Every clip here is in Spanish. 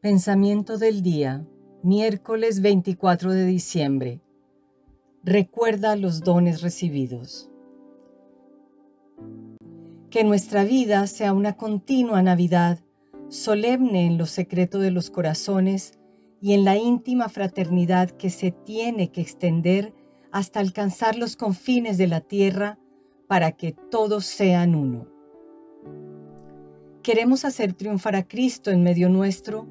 Pensamiento del día, miércoles 24 de diciembre. Recuerda los dones recibidos. Que nuestra vida sea una continua Navidad, solemne en lo secreto de los corazones y en la íntima fraternidad que se tiene que extender hasta alcanzar los confines de la tierra para que todos sean uno. Queremos hacer triunfar a Cristo en medio nuestro,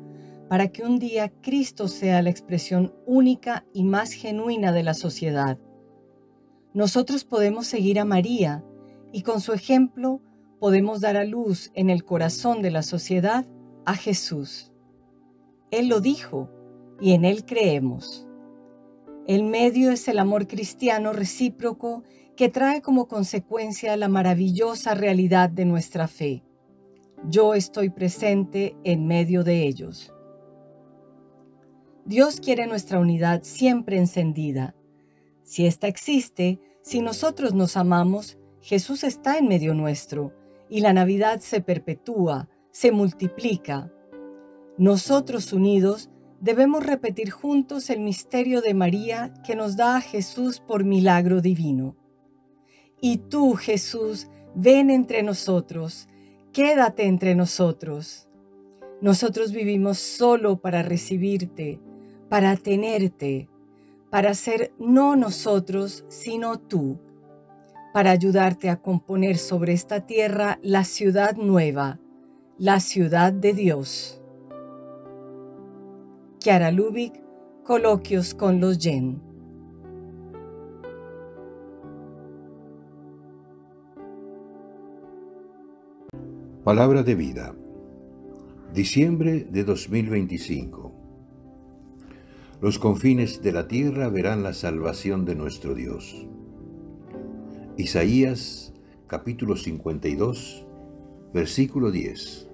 para que un día Cristo sea la expresión única y más genuina de la sociedad. Nosotros podemos seguir a María y con su ejemplo podemos dar a luz en el corazón de la sociedad a Jesús. Él lo dijo y en Él creemos. El medio es el amor cristiano recíproco que trae como consecuencia la maravillosa realidad de nuestra fe. Yo estoy presente en medio de ellos. Dios quiere nuestra unidad siempre encendida. Si ésta existe, si nosotros nos amamos, Jesús está en medio nuestro y la Navidad se perpetúa, se multiplica. Nosotros unidos debemos repetir juntos el misterio de María que nos da a Jesús por milagro divino. Y tú, Jesús, ven entre nosotros, quédate entre nosotros. Nosotros vivimos solo para recibirte, para tenerte, para ser no nosotros, sino tú, para ayudarte a componer sobre esta tierra la ciudad nueva, la ciudad de Dios. Chiara Lubich, Coloquios con los Yen. Palabra de vida. Diciembre de 2025. Los confines de la tierra verán la salvación de nuestro Dios. Isaías, capítulo 52, versículo 10.